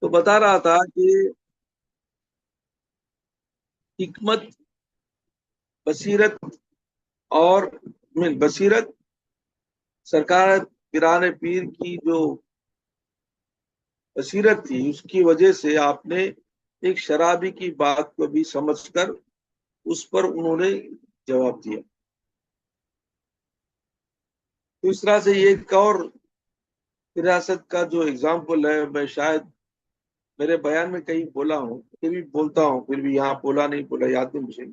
تو بتا رہا تھا کہ حکمت، بصیرت اور بصیرت سرکار پیران پیر کی جو بصیرت تھی، اس کی وجہ سے آپ نے ایک شرابی کی بات کو بھی سمجھ کر اس پر انہوں نے جواب دیا. تو اس طرح سے یہ ایک اور فراست کا جو اگزامپل ہے، میں شاید میرے بیان میں کہیں بولا ہوں، پھر بھی بولتا ہوں، پھر بھی یہاں بولا نہیں بولا یاد نہیں مجھے،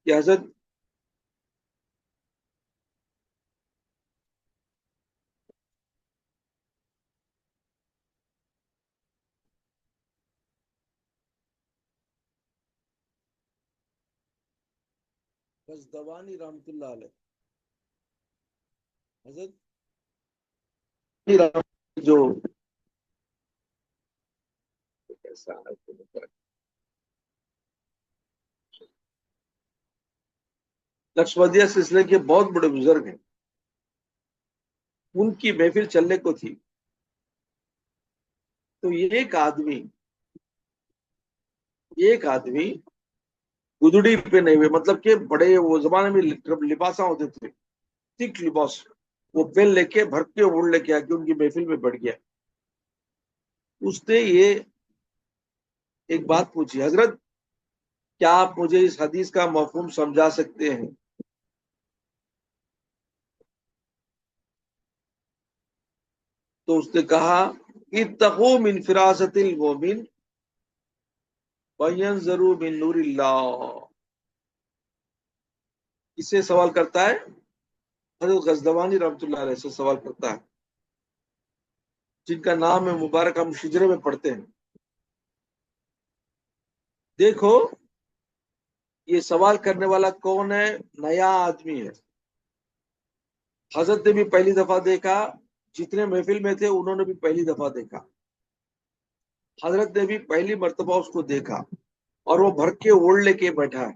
کہ حضرت غزدوانی رحمۃ اللہ علیہ، حضرت جو نقشبندیہ سلسلے کے بہت بڑے بزرگ ہیں، ان کی محفل چلنے کو تھی. تو ایک آدمی گدڑی پہ نہیں ہوئے، مطلب کہ بڑے وہ زمانے میں لباساں ہوتے تھے، تھک لباس، وہ پہن لے کے بھر کے اوڑھ لے کے آ کے ان کی محفل میں بیٹھ گیا. اس نے یہ ایک بات پوچھی، حضرت کیا آپ مجھے اس حدیث کا مفہوم سمجھا سکتے ہیں؟ تو اس نے کہا اتقوا من فراست المؤمن وینظروا من نور اللہ. اس سے سوال کرتا ہے حضرت غزدوانی رحمۃ اللہ علیہ سے سوال کرتا ہے، جن کا نام ہے مبارک ہم شجرے میں پڑھتے ہیں. دیکھو یہ سوال کرنے والا کون ہے؟ نیا آدمی ہے. حضرت نے بھی پہلی دفعہ دیکھا، جتنے محفل میں تھے انہوں نے بھی پہلی دفعہ دیکھا، حضرت نے بھی پہلی مرتبہ اس کو دیکھا، اور وہ بھر کے اوڑھ لے کے بیٹھا ہے.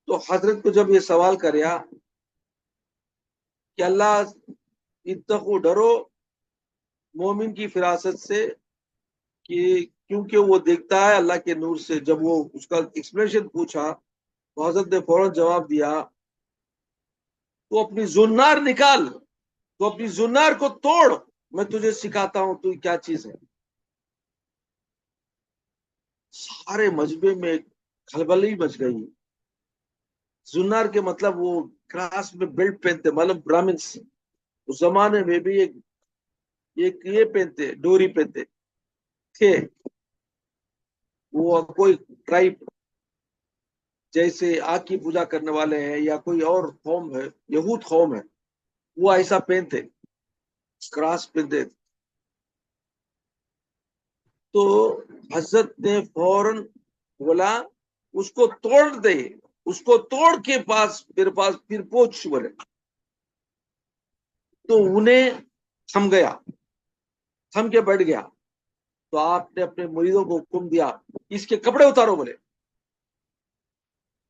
تو حضرت کو جب یہ سوال کریا کہ اللہ اتقو، ڈرو مومن کی فراست سے، کہ کیونکہ وہ دیکھتا ہے اللہ کے نور سے. جب وہ اس کا ایکسپلینیشن پوچھا تو حضرت نے فوراً جواب دیا، تو اپنی زنار نکال، تو اپنی زنار کو توڑ، میں تجھے سکھاتا ہوں تو کیا چیز ہے. سارے مجمع میں کھلبلی مچ گئی. زنار کے مطلب وہ کراس میں بیلٹ پہنتے، مطلب برامنس اس زمانے میں بھی ایک یہ پہنتے، ڈوری پہنتے تھے. وہ کوئی ٹرائب جیسے آگ کی پوجا کرنے والے ہیں یا کوئی اور قوم ہے، یہود قوم ہے، وہ ایسا پہنتے، کراس پہنتے. تو حضرت نے فوراً بولا اس کو توڑ دے، اس کو توڑ کے میرے پاس پھر پوچھ. بولے تو انہیں تھم گیا، تھم کے بیٹھ گیا. تو آپ نے اپنے مریدوں کو حکم دیا، اس کے کپڑے اتارو. بولے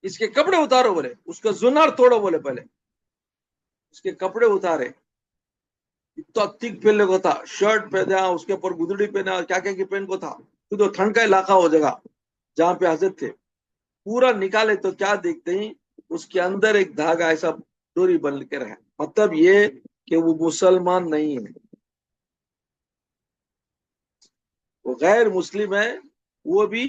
اس کے کپڑے اتارو، بولے اس کا زنار توڑو. بولے پہلے اس کے کپڑے اتارے. اتنا تک پہننے کو تھا، شرٹ پہنا، اس کے اوپر گدڑی پہنا، کیا کیا پہن کو تھا. تو ٹھنڈ کا علاقہ ہو جگہ جہاں پہ حضرت تھے، پورا نکالے تو کیا دیکھتے ہی اس کے اندر ایک دھاگا ایسا ڈوری بن کے رہا. مطلب یہ کہ وہ مسلمان نہیں ہے، وہ غیر مسلم ہے. وہ بھی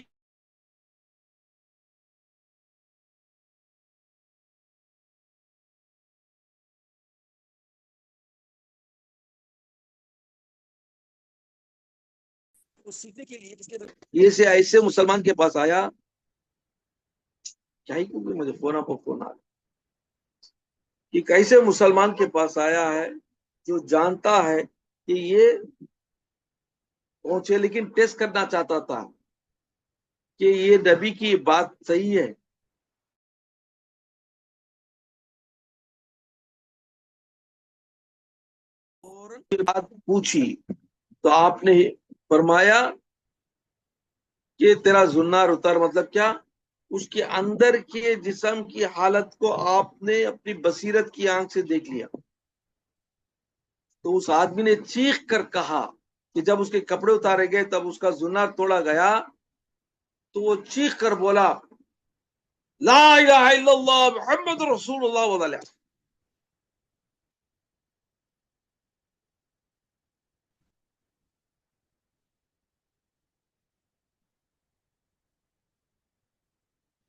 سیکھنے کے لیے یہ سے ایسے مسلمان کے پاس آیا، کیا ہی کیونکہ مجھے فون آ کہ کیسے مسلمان کے پاس آیا ہے جو جانتا ہے کہ یہ پہنچے، لیکن ٹیسٹ کرنا چاہتا تھا کہ یہ نبی کی بات صحیح ہے. اور بات پوچھی تو آپ نے فرمایا کہ تیرا زنار اتار. مطلب کیا؟ اس کے اندر کے جسم کی حالت کو آپ نے اپنی بصیرت کی آنکھ سے دیکھ لیا. تو اس آدمی نے چیخ کر کہا کہ جب اس کے کپڑے اتارے گئے تب اس کا زنار توڑا گیا تو وہ چیخ کر بولا لا الہ الا اللہ محمد رسول اللہ علیہ.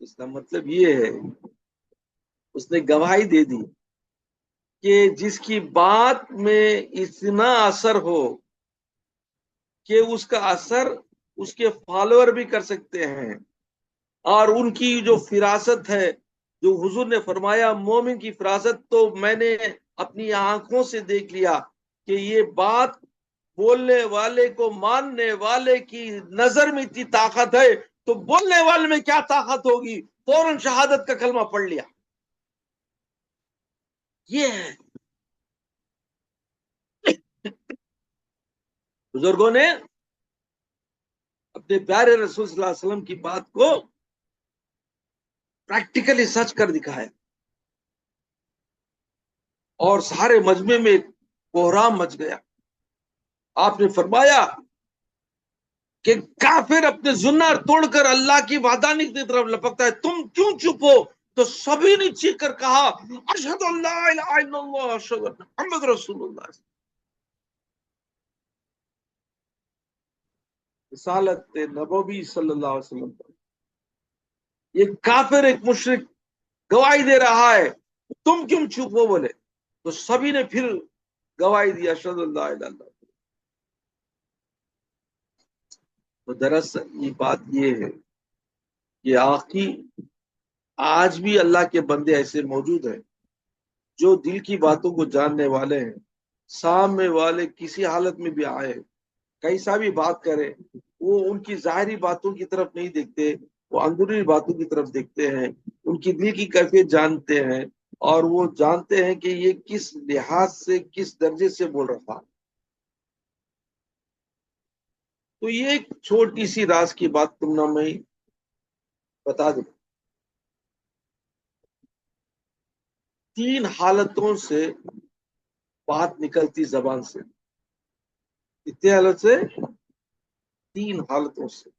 اس کا مطلب یہ ہے اس نے گواہی دے دی کہ جس کی بات میں اتنا اثر ہو کہ اس کا اثر اس کے فالوور بھی کر سکتے ہیں، اور ان کی جو فراست ہے، جو حضور نے فرمایا مومن کی فراست تو میں نے اپنی آنکھوں سے دیکھ لیا کہ یہ بات بولنے والے کو ماننے والے کی نظر میں اتنی طاقت ہے تو بولنے والے میں کیا طاقت ہوگی، فوراً شہادت کا کلمہ پڑھ لیا. یہ ہے بزرگوں نے اپنے پیارے رسول صلی اللہ علیہ وسلم کی بات کو پریکٹیکلی سچ کر دکھایا، اور سارے مجمع میں ایک کوہرام مچ گیا. آپ نے فرمایا کہ کافر اپنے زنار توڑ کر اللہ کی وحدانیت کی طرف لپکتا ہے، تم کیوں چپ ہو؟ تو سبھی نے چیخ کر کہا اشہد ان لا الہ الا اللہ اشہد ان محمد رسول اللہ. رسالت نبوی صلی اللہ علیہ وسلم پر یہ کافر ایک مشرک گواہی دے رہا ہے، تم کیوں چپ ہو بولے؟ تو سبھی نے پھر گواہی دی اشہد ان لا الہ الا اللہ. تو دراصل یہ بات یہ ہے کہ آج بھی اللہ کے بندے ایسے موجود ہیں جو دل کی باتوں کو جاننے والے ہیں. سامنے والے کسی حالت میں بھی آئے، کیسا بھی بات کرے، وہ ان کی ظاہری باتوں کی طرف نہیں دیکھتے، وہ اندرونی باتوں کی طرف دیکھتے ہیں، ان کی دل کی کیفیت جانتے ہیں، اور وہ جانتے ہیں کہ یہ کس لحاظ سے کس درجے سے بول رہا. تو یہ ایک چھوٹی سی راز کی بات تم نہ میں بتا دوں. 3 حالتوں سے بات نکلتی زبان سے. کتنے حالت سے؟ 3 حالتوں سے.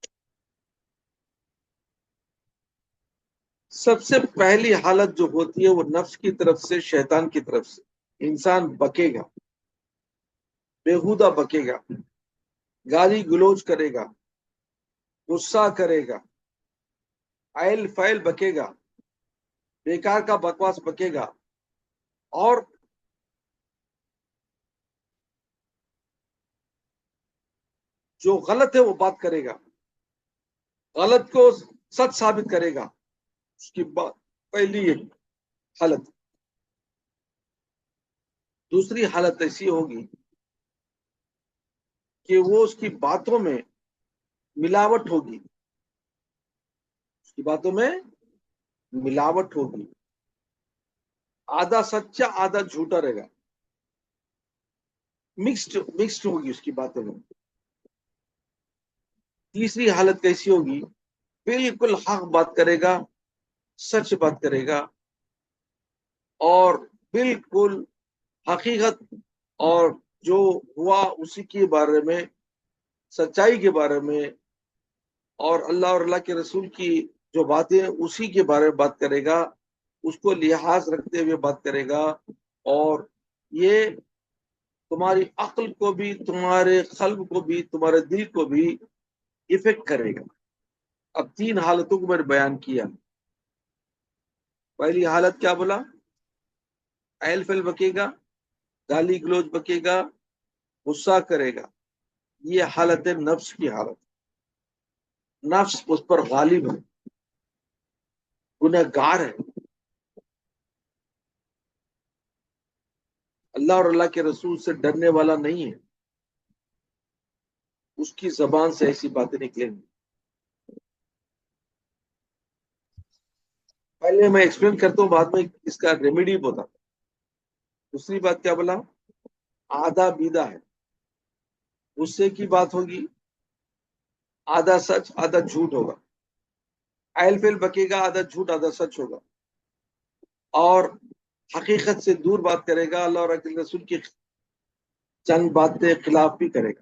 سب سے پہلی حالت جو ہوتی ہے وہ نفس کی طرف سے، شیطان کی طرف سے. انسان بکے گا، بےہودہ بکے گا، گالی گلوچ کرے گا، غصہ کرے گا، آئل فائل بکے گا، بیکار کا بکواس بکے گا، اور جو غلط ہے وہ بات کرے گا، غلط کو سچ ثابت کرے گا. اس کی بات پہلی حالت. دوسری حالت ایسی ہوگی کہ وہ اس کی باتوں میں ملاوٹ ہوگی، اس کی باتوں میں ملاوٹ ہوگی، آدھا سچا آدھا جھوٹا رہے گا، مکسڈ ہوگی اس کی باتوں میں. تیسری حالت کیسی ہوگی؟ بالکل حق بات کرے گا، سچ بات کرے گا، اور بالکل حقیقت اور جو ہوا اسی کے بارے میں، سچائی کے بارے میں، اور اللہ کے رسول کی جو باتیں اسی کے بارے میں بات کرے گا، اس کو لحاظ رکھتے ہوئے بات کرے گا. اور یہ تمہاری عقل کو بھی، تمہارے قلب کو بھی، تمہارے دل کو بھی افیکٹ کرے گا. اب 3 حالتوں کو میں نے بیان کیا. پہلی حالت کیا بولا؟ اہل فل بکے گا، گالی گلوچ بکے گا، غصہ کرے گا. یہ حالت ہے نفس کی حالت. نفس اس پر غالب ہے، گنہگار ہے، اللہ اور اللہ کے رسول سے ڈرنے والا نہیں ہے. اس کی زبان سے ایسی باتیں نکلیں گی. پہلے میں ایکسپلین کرتا ہوں، بعد میں اس کا ریمیڈی بتا. دوسری بات کیا بولا؟ آدھا بیدہ ہے، غصے کی بات ہوگی، آدھا سچ آدھا جھوٹ ہوگا. ایل فیل بکے گا، آدھا جھوٹ آدھا سچ ہوگا، اور حقیقت سے دور بات کرے گا، اللہ اور رسول کی چند باتیں خلاف بھی کرے گا.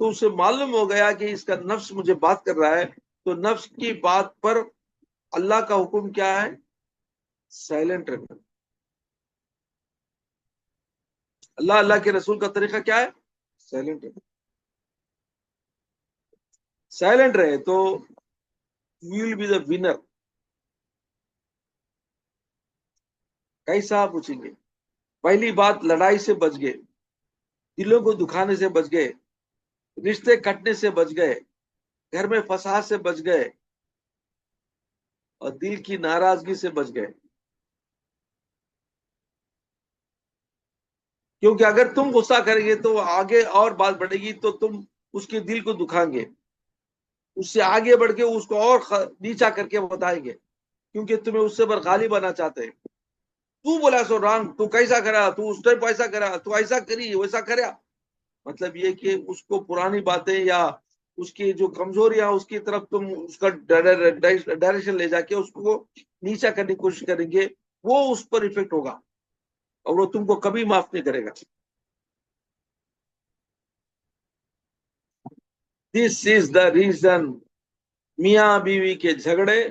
تو اسے معلوم ہو گیا کہ اس کا نفس مجھے بات کر رہا ہے، تو نفس کی بات پر اللہ کا حکم کیا ہے؟ سائلنٹ رہنا. اللہ کے رسول کا طریقہ کیا ہے؟ سائلنٹ رہنا. سائلنٹ رہے تو you will be the winner. کیسا پوچھیں گے؟ پہلی بات، لڑائی سے بچ گئے، دلوں کو دکھانے سے بچ گئے، رشتے کٹنے سے بچ گئے، گھر میں فساد سے بچ گئے، اور دل کی ناراضگی سے بچ گئے. کیونکہ اگر تم غصہ کریں گے تو آگے اور بات بڑھے گی، تو تم اس کے دل کو دکھائیں گے، اس سے آگے بڑھ کے اس کو اور نیچا کر کے بتائیں گے، کیونکہ تمہیں اس سے پر غالب بننا چاہتے ہیں. تو بولا سو رانگ، تو کیسا کرا، تو اس ٹائم ایسا کرا، تو ایسا کری ویسا کرا. مطلب یہ کہ اس کو پرانی باتیں یا اس کی جو کمزوریاں اس کی طرف تم اس کا ڈائریکشن لے جا کے اس کو نیچا کرنے کی کوشش کریں گے، وہ اس پر افیکٹ ہوگا اور وہ تم کو کبھی معاف نہیں کرے گا. دس از دا ریزن میاں بیوی کے جھگڑے،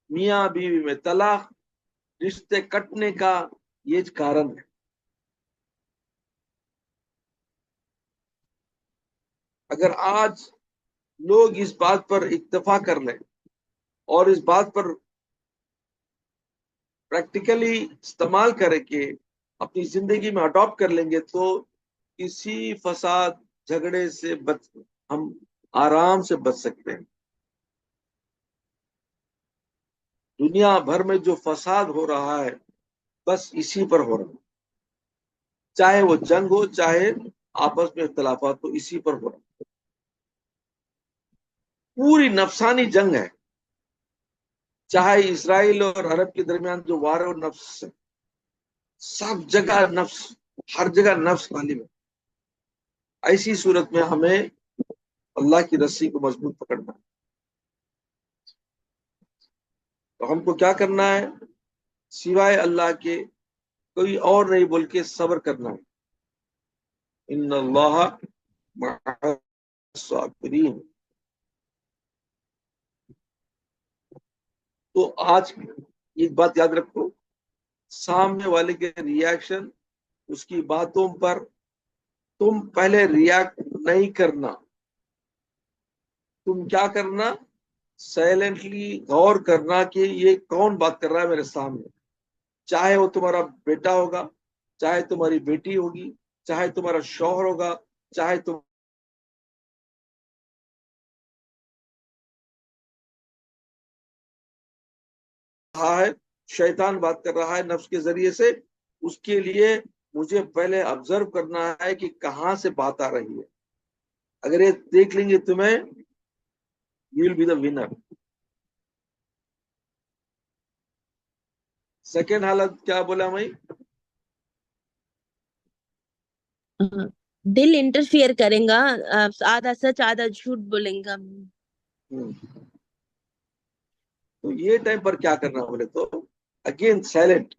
میاں بیوی میں طلاق، رشتے کٹنے کا یہ کارن ہے. اگر آج لوگ اس بات پر اتفاق کر لیں اور اس بات پر پریکٹیکلی استعمال کریں کہ اپنی زندگی میں اڈاپٹ کر لیں گے، تو کسی فساد جھگڑے سے ہم آرام سے بچ سکتے ہیں. دنیا بھر میں جو فساد ہو رہا ہے بس اسی پر ہو رہا ہے، چاہے وہ جنگ ہو، چاہے آپس میں اختلافات ہو، اسی پر ہو رہا ہے. پوری نفسانی جنگ ہے، چاہے اسرائیل اور عرب کے درمیان جو وار و نفس ہے، سب جگہ نفس، ہر جگہ نفس غالب ہے. ایسی صورت میں ہمیں اللہ کی رسی کو مضبوط پکڑنا ہے. تو ہم کو کیا کرنا ہے؟ سوائے اللہ کے کوئی اور نہیں بول کے صبر کرنا ہے. ان اللہ مع الصابرین. تو آج ایک بات یاد رکھو، سامنے والے کے ریاکشن، اس کی باتوں پر تم پہلے ریاکٹ نہیں کرنا. تم کیا کرنا؟ سائلنٹلی غور کرنا کہ یہ کون بات کر رہا ہے میرے سامنے. چاہے وہ تمہارا بیٹا ہوگا، چاہے تمہاری بیٹی ہوگی، چاہے تمہارا شوہر ہوگا، چاہے تم رہا ہے، شیطان بات کر رہا ہے نفس کے ذریعے سے، اس کے لیے مجھے پہلے آبزرو کرنا ہے کہ کہاں سے بات آ رہی ہے. اگر یہ دیکھ لیں گے تمہیں، you will be the winner. Second حالت کیا بولا میں؟ دل انٹرفیئر کریں گا، آدھا سچ آدھا جھوٹ بولیں گا. تو یہ ٹائم پر کیا کرنا بولے تو اگین سائلنٹ،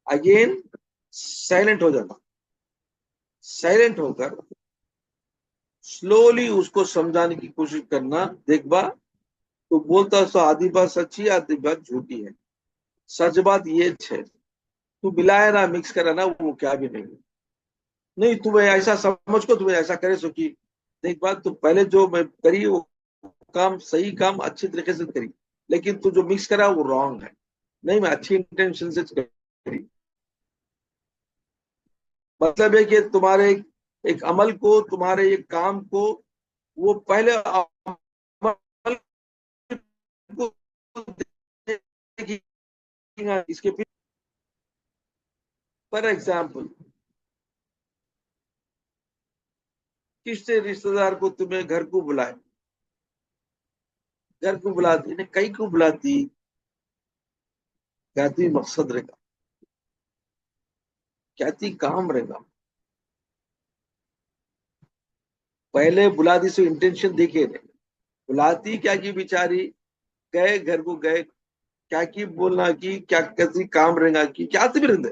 اگین سائلنٹ ہو جانا. سائلنٹ ہو کر سلولی اس کو سمجھانے کی کوشش کرنا. دیکھ با تو بولتا سو آدھی بات سچی آدھی بات جھوٹی ہے. سچ بات یہ ہے، تو ملایا نہ مکس کرا نا، وہ کیا بھی نہیں تمہیں ایسا سمجھ کو تمہیں ایسا کرے سو کہ دیکھ بات تو پہلے جو میں کری وہ کام صحیح کام اچھی طریقے سے کری، لیکن تو جو مکس کرا وہ رانگ ہے. نہیں، میں اچھی انٹینشن سے کری. مطلب ہے کہ تمہارے ایک عمل کو، تمہارے ایک کام کو وہ پہلے عمل کو اس کے فار ایگزامپل کس رشتے دار کو تمہیں گھر کو بلائے، گھر کو بلاتی نہیں، کئی کو بلاتی، کہتی مقصد رہے گا، کہتی کام رہے گا. پہلے بلاتی سے انٹینشن دیکھے نہیں، بلاتی کیا کی بیچاری، گئے گھر کو گئے، کیا کی بولنا کی، کیا کسی کام رہے گا کی کیا بھی رہتے.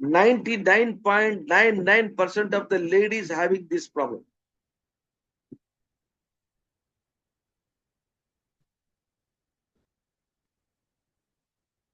99.99% of the ladies having this problem.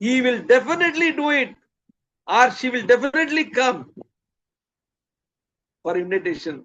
he will definitely do it or she will definitely come for invitation।